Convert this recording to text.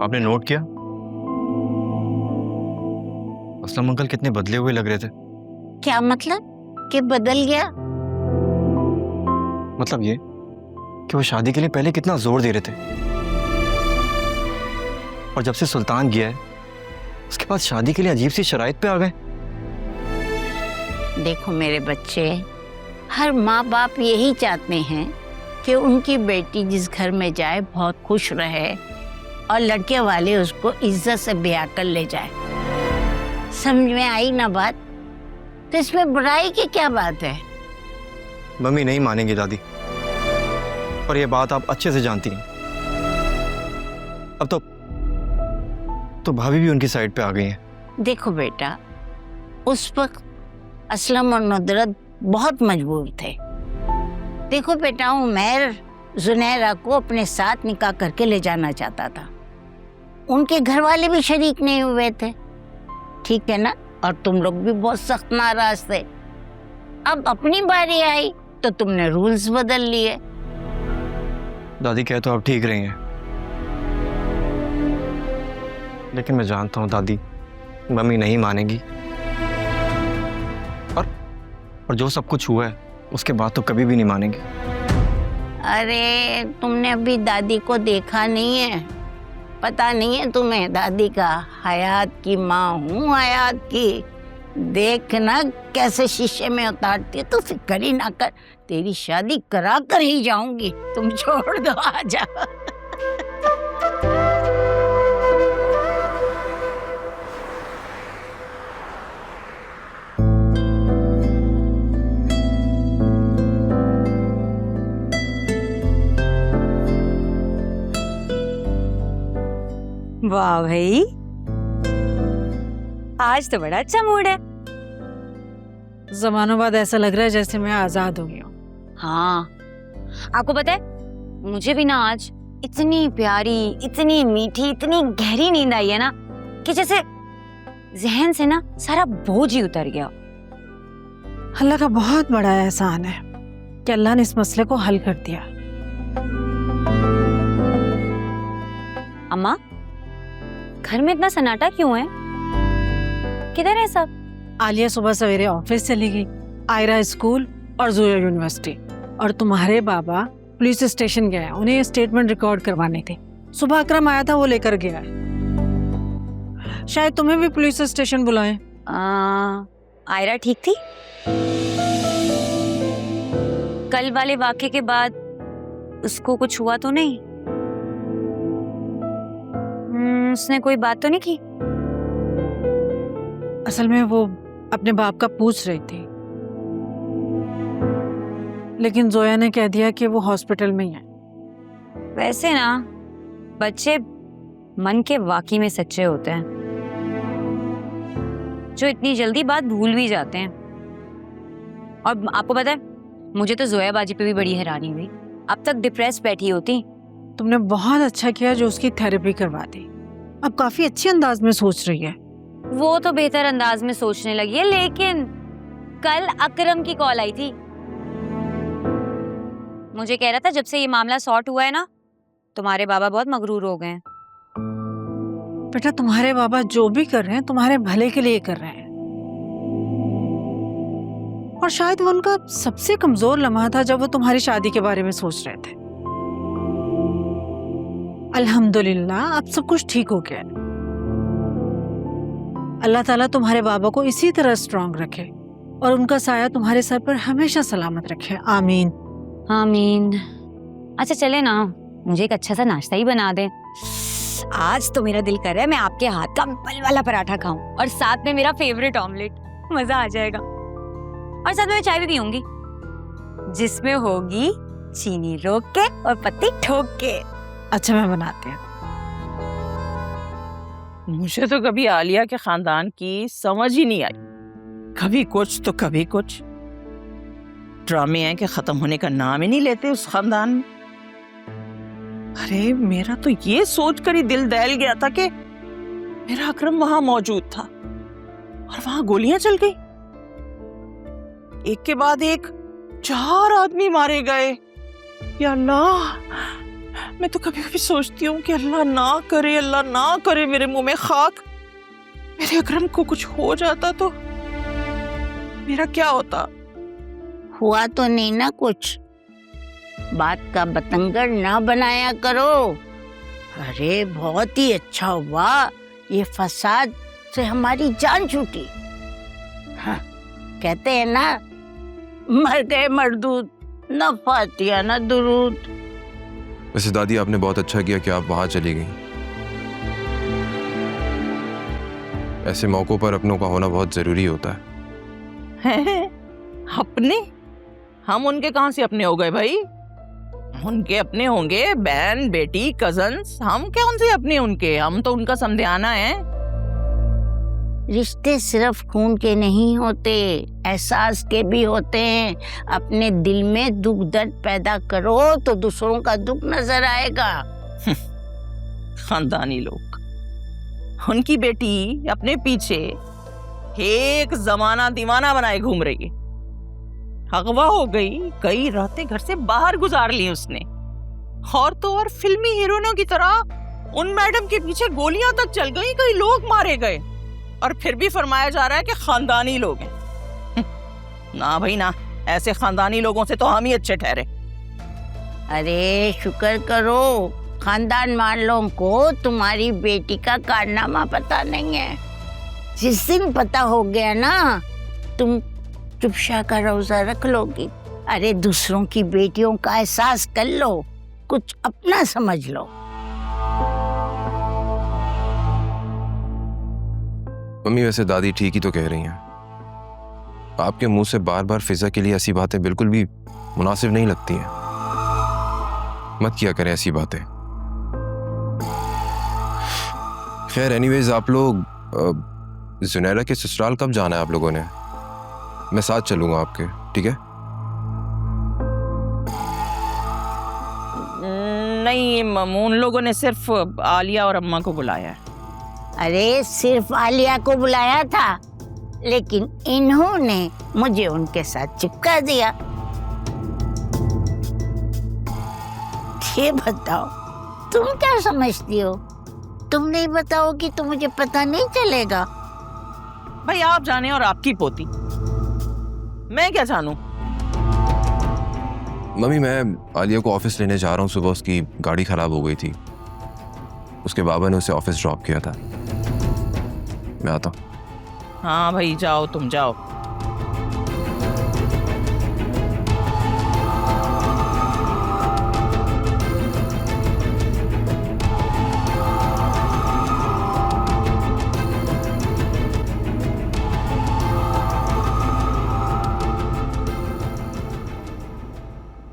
आपने नोट किया असलम अंकल कितने बदले हुए लग रहे थे? क्या मतलब कि बदल गया? मतलब ये कि वो शादी के लिए पहले कितना जोर दे रहे थे और जब से सुल्तान गया है उसके बाद शादी के लिए अजीब सी शराइत पे आ गए। देखो मेरे बच्चे, हर माँ बाप यही चाहते हैं कि उनकी बेटी जिस घर में जाए बहुत खुश रहे और लड़के वाले उसको इज्जत से ब्याह कर ले जाए। समझ में आई ना बात? तो इसमें बुराई की क्या बात है? मम्मी नहीं मानेंगी दादी, और ये बात आप अच्छे से जानती हैं। अब तो भाभी भी उनकी साइड पे आ गई हैं। देखो बेटा, उस वक्त असलम और नुदरत बहुत मजबूर थे। देखो बेटा, उमैर जुनैरा को अपने साथ निकाह करके ले जाना चाहता था। उनके घर वाले भी शरीक नहीं हुए थे, ठीक है ना? और तुम लोग भी बहुत सख्त नाराज थे। अब अपनी बारी आई तो तुमने रूल्स बदल लिए। दादी कह तो आप ठीक रही हैं, लेकिन मैं जानता हूँ दादी मम्मी नहीं मानेगी। और जो सब कुछ हुआ है उसके बाद तो कभी भी नहीं मानेंगी। अरे तुमने अभी दादी को देखा नहीं है, पता नहीं है तुम्हें दादी का। हयात की माँ हूँ, हयात की। देखना कैसे शीशे में उतारती है, तो फिक्र ही ना कर, तेरी शादी करा कर ही जाऊंगी। तुम छोड़ दो, आ जाओ। वाह भाई, आज तो बड़ा अच्छा मूड है। जमानों बाद ऐसा लग रहा है जैसे मैं आजाद हो गई हूँ। हाँ, आपको पता है मुझे भी ना आज इतनी प्यारी, इतनी मीठी, इतनी गहरी नींद आई है ना कि जैसे जहन से ना सारा बोझ ही उतर गया। अल्लाह का बहुत बड़ा एहसान है कि अल्लाह ने इस मसले को हल कर दिया। अम्मा, घर में इतना सन्नाटा क्यों है? किधर है सब? आलिया सुबह सवेरे ऑफिस चली गई, आयरा स्कूल और जोया यूनिवर्सिटी, और तुम्हारे बाबा पुलिस स्टेशन गए हैं, उन्हें स्टेटमेंट रिकॉर्ड करवानी थी। सुबह अकरम आया था, वो लेकर गया है। शायद तुम्हें भी पुलिस स्टेशन बुलाएं। आयरा ठीक थी? कल वाले वाक़े के बाद उसको कुछ हुआ तो नहीं? उसने कोई बात तो नहीं की? असल में वो अपने बाप का पूछ रही थी, लेकिन जोया ने कह दिया कि वो हॉस्पिटल में ही है। वैसे ना बच्चे मन के वाकई में सच्चे होते हैं, जो इतनी जल्दी बात भूल भी जाते हैं। और आपको पता है, मुझे तो जोया बाजी पे भी बड़ी हैरानी हुई। अब तक डिप्रेस बैठी होती। तुमने बहुत अच्छा किया जो उसकी थेरेपी करवा दी। अब काफी अच्छे अंदाज में सोच रही है। वो तो बेहतर अंदाज में सोचने लगी है, लेकिन कल अकरम की कॉल आई थी। मुझे कह रहा था जब से ये मामला सॉर्ट हुआ है ना, तुम्हारे बाबा बहुत मगरूर हो गए हैं। बेटा, तुम्हारे बाबा जो भी कर रहे हैं तुम्हारे भले के लिए कर रहे हैं, और शायद वो उनका सबसे कमजोर लम्हा था जब वो तुम्हारी शादी के बारे में सोच रहे थे। अल्हम्दुलिल्लाह अब सब कुछ ठीक हो गया है। अल्लाह ताला तुम्हारे बाबा को इसी तरह स्ट्रांग रखे और उनका साया तुम्हारे सर पर हमेशा सलामत रखे। आमीन आमीन। अच्छा चले ना, मुझे एक अच्छा सा नाश्ता ही बना दे। आज तो मेरा दिल कर रहा है मैं आपके हाथ का बल वाला पराठा खाऊं और साथ में मेरा फेवरेट ऑमलेट। मजा आ जाएगा। और साथ में मैं चाय भी पीऊंगी, जिसमें होगी चीनी रोक के और पत्ती ठोक के। अच्छा, मैं बनाती हूँ। मुझे तो कभी आलिया के खानदान की समझ ही नहीं आई, कभी कुछ तो कभी कुछ। ड्रामे हैं कि खत्म होने का नाम ही नहीं लेते उस खानदान में। अरे मेरा तो ये सोचकर ही दिल दहल गया था कि मेरा अकरम वहां मौजूद था और वहां गोलियां चल गई। एक के बाद एक 4 आदमी मारे गए। या अल्लाह, मैं तो कभी कभी सोचती हूँ कि अल्लाह ना करे मेरे मुंह में खाक, मेरे अकरम को कुछ हो जाता तो मेरा क्या होता। हुआ तो नहीं ना कुछ, बात का बतंगड़ ना बनाया करो। अरे बहुत ही अच्छा हुआ, ये फसाद से हमारी जान छूटी। हाँ, कहते हैं ना, मर गए मरदूद, न फातिया न दुरूद। वैसे दादी आपने बहुत अच्छा किया कि आप वहां चली गई। ऐसे मौकों पर अपनों का होना बहुत जरूरी होता है। अपने? हम उनके कहां से अपने हो गए भाई? उनके अपने होंगे बहन बेटी कजन्स, हम क्या उनसे अपने उनके? हम तो उनका समझाना है। रिश्ते सिर्फ खून के नहीं होते, एहसास के भी होते हैं। अपने दिल में दुख दर्द पैदा करो तो दूसरों का दुख नजर आएगा। खानदानी लोग, उनकी बेटी अपने पीछे एक जमाना दीवाना बनाए घूम रही है। अगवा हो गई, कई रातें घर से बाहर गुजार ली उसने, और तो और फिल्मी हीरोइनों की तरह उन मैडम के पीछे गोलियां तक चल गई, कई लोग मारे गए, और फिर भी फरमाया जा रहा है कि खानदानी लोग हैं। ना भाई ना, ऐसे खानदानी लोगों से तो हम ही अच्छे ठहरे। अरे शुक्र करो, खानदान वालों को तुम्हारी बेटी का कारनामा पता नहीं है। जिस दिन पता हो गया ना, तुम चुपशा का रोजा रख लोगी। अरे दूसरों की बेटियों का एहसास कर लो, कुछ अपना समझ लो। मम्मी वैसे दादी ठीक ही तो कह रही हैं। आपके मुंह से बार बार फिजा के लिए ऐसी बातें बिल्कुल भी मुनासिब नहीं लगती हैं। मत किया करें ऐसी बातें। खैर एनीवेज, आप लोग जुनैरा के ससुराल कब जाना है आप लोगों ने? मैं साथ चलूंगा आपके, ठीक है? नहीं, उन लोगों ने सिर्फ आलिया और अम्मा को बुलाया है। अरे सिर्फ आलिया को बुलाया था, लेकिन इन्होंने मुझे उनके साथ चिपका दिया। ये बताओ, तुम क्या समझती हो? तुम नहीं बताओगी तो मुझे पता नहीं चलेगा। भाई आप जाने और आपकी पोती, मैं क्या जानूं? मम्मी मैं आलिया को ऑफिस लेने जा रहा हूँ। सुबह उसकी गाड़ी खराब हो गई थी, उसके बाबा ने उसे ऑफिस ड्रॉप किया था। मैं आता हूँ। हाँ भाई जाओ, तुम जाओ।